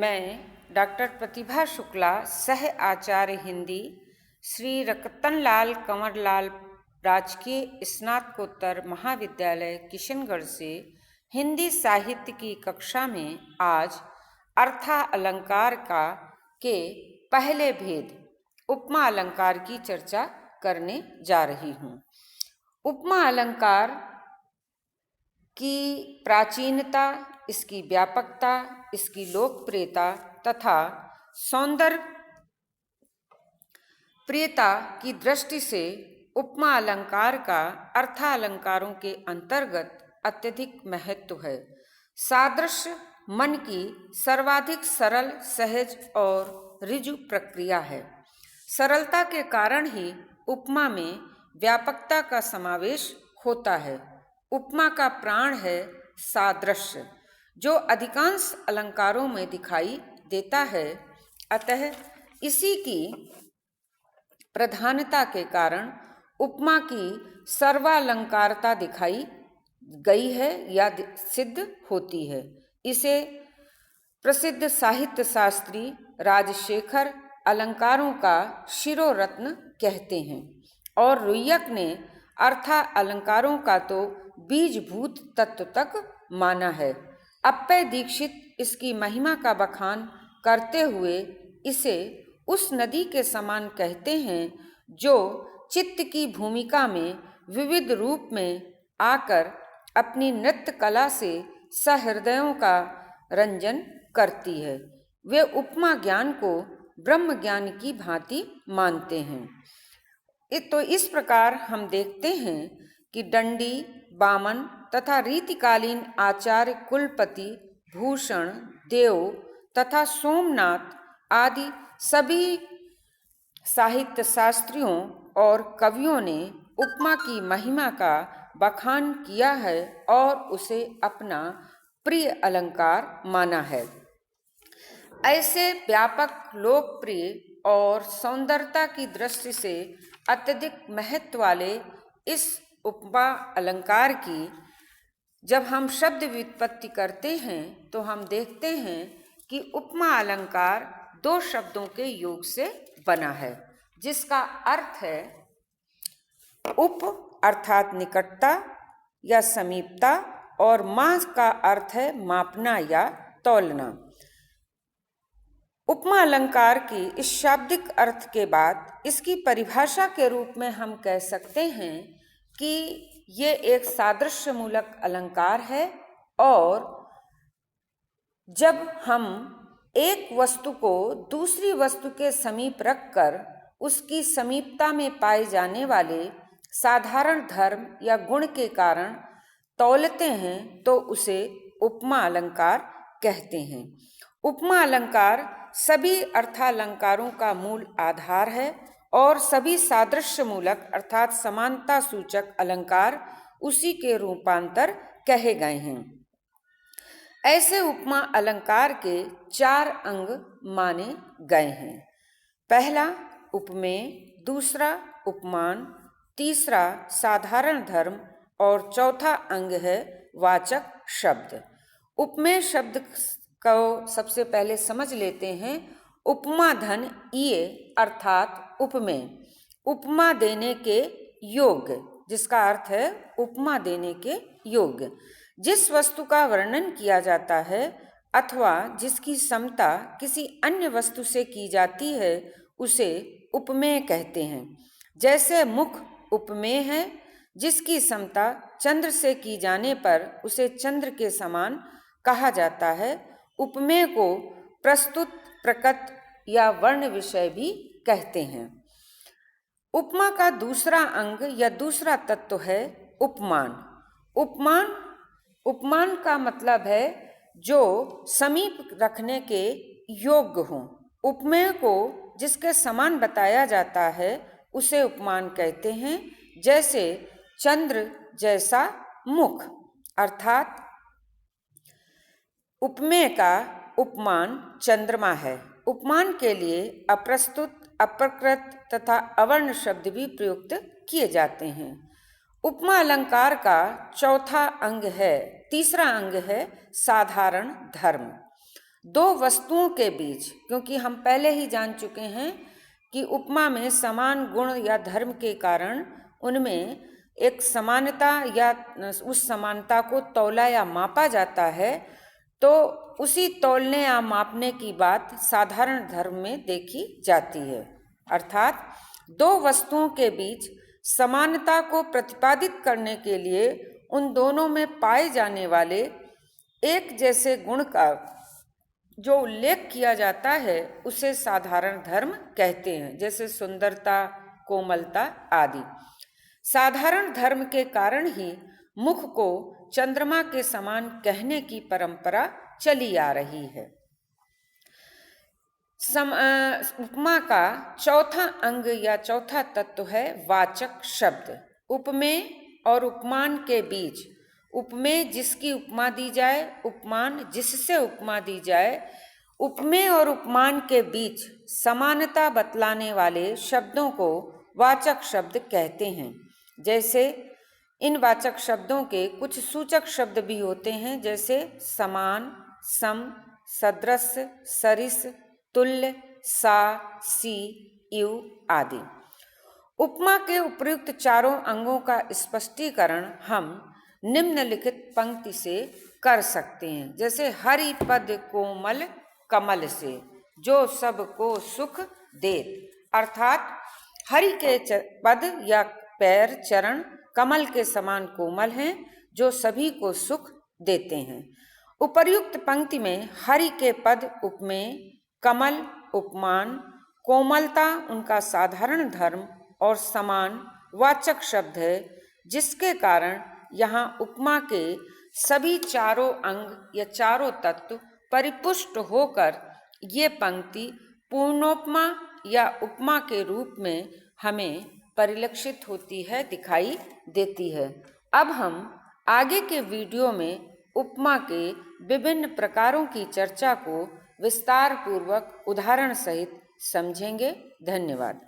मैं डॉक्टर प्रतिभा शुक्ला, सह आचार्य हिंदी, श्री रतनलाल कंवरलाल राजकीय स्नातकोत्तर महाविद्यालय किशनगढ़ से हिंदी साहित्य की कक्षा में आज अर्था अलंकार के पहले भेद उपमा अलंकार की चर्चा करने जा रही हूँ। उपमा अलंकार की प्राचीनता, इसकी व्यापकता, इसकी लोकप्रियता तथा सौंदर्य प्रियता की दृष्टि से उपमा अलंकार का अर्था अलंकारों के अंतर्गत अत्यधिक महत्व है। सादृश्य मन की सर्वाधिक सरल, सहज और ऋजु प्रक्रिया है। सरलता के कारण ही उपमा में व्यापकता का समावेश होता है। उपमा का प्राण है सादृश्य, जो अधिकांश अलंकारों में दिखाई देता है। अतः इसी की प्रधानता के कारण उपमा की सर्वालंकारता दिखाई गई है या सिद्ध होती है। इसे प्रसिद्ध साहित्य शास्त्री राजशेखर अलंकारों का शिरोरत्न कहते हैं और रुय्यक ने अर्था अलंकारों का तो बीजभूत तत्व तक माना है। अप्पय दीक्षित इसकी महिमा का बखान करते हुए इसे उस नदी के समान कहते हैं जो चित्त की भूमिका में विविध रूप में आकर अपनी नृत्य कला से सहृदयों का रंजन करती है। वे उपमा ज्ञान को ब्रह्म ज्ञान की भांति मानते हैं। तो इस प्रकार हम देखते हैं कि दंडी, बामन तथा रीतिकालीन आचार्य कुलपति भूषण, देव तथा सोमनाथ आदि सभी साहित्य शास्त्रियों और कवियों ने उपमा की महिमा का बखान किया है और उसे अपना प्रिय अलंकार माना है। ऐसे व्यापक, लोकप्रिय और सौंदर्यता की दृष्टि से अत्यधिक महत्व वाले इस उपमा अलंकार की जब हम शब्द व्युत्पत्ति करते हैं तो हम देखते हैं कि उपमा अलंकार दो शब्दों के योग से बना है, जिसका अर्थ है उप अर्थात निकटता या समीपता और मा का अर्थ है मापना या तौलना। उपमा अलंकार की इस शाब्दिक अर्थ के बाद इसकी परिभाषा के रूप में हम कह सकते हैं कि ये एक सादृश्य मूलक अलंकार है और जब हम एक वस्तु को दूसरी वस्तु के समीप रखकर उसकी समीपता में पाए जाने वाले साधारण धर्म या गुण के कारण तौलते हैं तो उसे उपमा अलंकार कहते हैं। उपमा अलंकार सभी अर्थालंकारों का मूल आधार है और सभी सादृश्य मूलक अर्थात समानता सूचक अलंकार उसी के रूपांतर कहे गए हैं। ऐसे उपमा अलंकार के 4 अंग माने गए हैं। पहला उपमेय, दूसरा उपमान, तीसरा साधारण धर्म और चौथा अंग है वाचक शब्द। उपमेय शब्द को सबसे पहले समझ लेते हैं। उपमा धन इये अर्थात उपमेय, उपमा देने के योग्य, जिसका अर्थ है उपमा देने के योग्य। जिस वस्तु का वर्णन किया जाता है अथवा जिसकी समता किसी अन्य वस्तु से की जाती है उसे उपमेय कहते हैं। जैसे मुख उपमेय है, जिसकी समता चंद्र से की जाने पर उसे चंद्र के समान कहा जाता है। उपमेय को प्रस्तुत, प्रकट या वर्ण विषय भी कहते हैं। उपमा का दूसरा अंग या दूसरा तत्व है उपमान। उपमान का मतलब है जो समीप रखने के योग्य हो। उपमेय को जिसके समान बताया जाता है उसे उपमान कहते हैं। जैसे चंद्र जैसा मुख, अर्थात उपमेय का उपमान चंद्रमा है। उपमान के लिए अप्रस्तुत, अप्रकृत तथा अवर्ण शब्द भी प्रयुक्त किए जाते हैं। उपमा अलंकार का तीसरा अंग है साधारण धर्म। दो वस्तुओं के बीच, क्योंकि हम पहले ही जान चुके हैं कि उपमा में समान गुण या धर्म के कारण उनमें एक समानता या उस समानता को तौला या मापा जाता है, तो उसी तौलने या मापने की बात साधारण धर्म में देखी जाती है। अर्थात दो वस्तुओं के बीच समानता को प्रतिपादित करने के लिए उन दोनों में पाए जाने वाले एक जैसे गुण का जो उल्लेख किया जाता है उसे साधारण धर्म कहते हैं, जैसे सुंदरता, कोमलता आदि। साधारण धर्म के कारण ही मुख को चंद्रमा के समान कहने की परंपरा चली आ रही है। उपमा का चौथा अंग या चौथा तत्व है वाचक शब्द। उपमेय और उपमान के बीच, उपमेय जिसकी उपमा दी जाए, उपमान जिससे उपमा दी जाए, उपमेय और उपमान के बीच समानता बतलाने वाले शब्दों को वाचक शब्द कहते हैं। जैसे इन वाचक शब्दों के कुछ सूचक शब्द भी होते हैं, जैसे समान, सम, सदृश, सरिस, तुल्य, सा, सी, इव आदि। उपमा के उपर्युक्त चारों अंगों का स्पष्टीकरण हम निम्नलिखित पंक्ति से कर सकते हैं। जैसे हरि पद कोमल कमल से, जो सबको सुख देत। अर्थात हरि के पद या पैर, चरण कमल के समान कोमल हैं, जो सभी को सुख देते हैं। उपर्युक्त पंक्ति में हरि के पद उपमेय, कमल उपमान, कोमलता उनका साधारण धर्म और समान वाचक शब्द है, जिसके कारण यहाँ उपमा के सभी चारों अंग या चारों तत्व परिपुष्ट होकर ये पंक्ति पूर्णोपमा या उपमा के रूप में हमें परिलक्षित होती है, दिखाई देती है। अब हम आगे के वीडियो में उपमा के विभिन्न प्रकारों की चर्चा को विस्तार पूर्वक उदाहरण सहित समझेंगे। धन्यवाद।